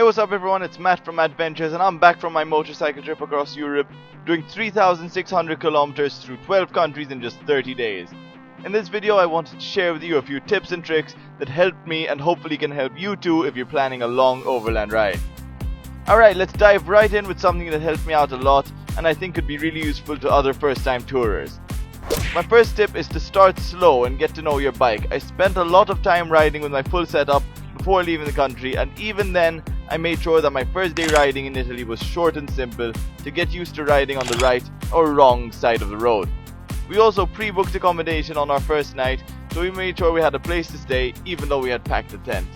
Hey, what's up everyone, it's Matt from Adventures and I'm back from my motorcycle trip across Europe, doing 3,600 kilometers through 12 countries in just 30 days. In this video I wanted to share with you a few tips and tricks that helped me and hopefully can help you too if you're planning a long overland ride. Alright, let's dive right in with something that helped me out a lot and I think could be really useful to other first time tourers. My first tip is to start slow and get to know your bike. I spent a lot of time riding with my full setup before leaving the country, and even then I made sure that my first day riding in Italy was short and simple to get used to riding on the right or wrong side of the road. We also pre-booked accommodation on our first night, so we made sure we had a place to stay even though we had packed a tent.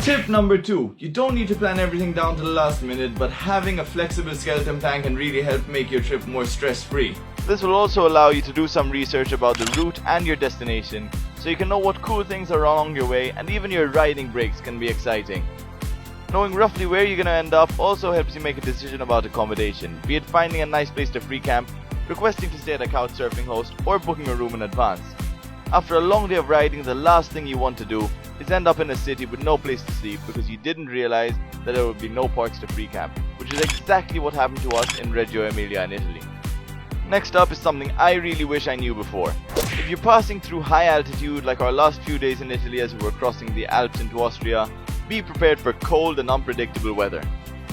Tip number 2. You don't need to plan everything down to the last minute, but having a flexible skeleton plan can really help make your trip more stress-free. This will also allow you to do some research about the route and your destination, so you can know what cool things are along your way, and even your riding breaks can be exciting. Knowing roughly where you're gonna end up also helps you make a decision about accommodation, be it finding a nice place to free camp, requesting to stay at a couchsurfing host, or booking a room in advance. After a long day of riding, the last thing you want to do is end up in a city with no place to sleep because you didn't realize that there would be no parks to free camp, which is exactly what happened to us in Reggio Emilia in Italy. Next up is something I really wish I knew before. If you're passing through high altitude like our last few days in Italy as we were crossing the Alps into Austria, be prepared for cold and unpredictable weather.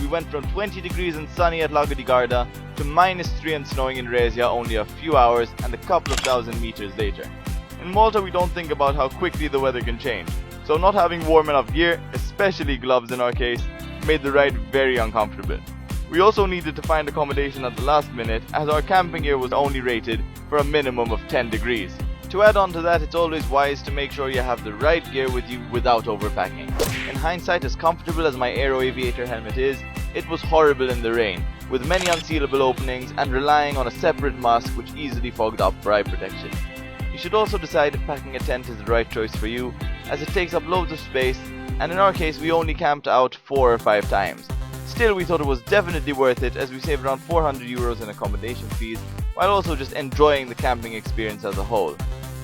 We went from 20 degrees and sunny at Lago di Garda to -3 and snowing in Resia only a few hours and a couple of thousand meters later. In Malta we don't think about how quickly the weather can change, so not having warm enough gear, especially gloves in our case, made the ride very uncomfortable. We also needed to find accommodation at the last minute as our camping gear was only rated for a minimum of 10 degrees. To add on to that, it's always wise to make sure you have the right gear with you without overpacking. In hindsight, as comfortable as my Aero Aviator helmet is, it was horrible in the rain, with many unsealable openings and relying on a separate mask which easily fogged up for eye protection. You should also decide if packing a tent is the right choice for you, as it takes up loads of space, and in our case we only camped out 4 or 5 times. Still, we thought it was definitely worth it as we saved around 400 euros in accommodation fees, while also just enjoying the camping experience as a whole.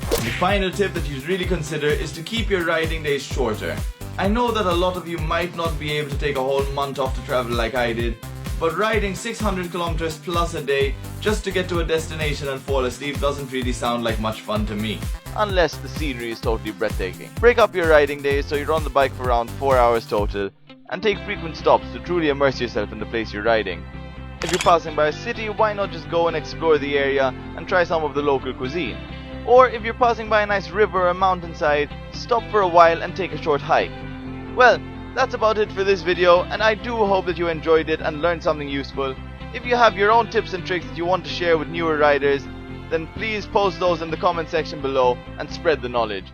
The final tip that you should really consider is to keep your riding days shorter. I know that a lot of you might not be able to take a whole month off to travel like I did, but riding 600 kilometers plus a day just to get to a destination and fall asleep doesn't really sound like much fun to me. Unless the scenery is totally breathtaking. Break up your riding days so you're on the bike for around 4 hours total, and take frequent stops to truly immerse yourself in the place you're riding. If you're passing by a city, why not just go and explore the area and try some of the local cuisine? Or if you're passing by a nice river or mountainside, stop for a while and take a short hike. Well, that's about it for this video, and I do hope that you enjoyed it and learned something useful. If you have your own tips and tricks that you want to share with newer riders, then please post those in the comment section below and spread the knowledge.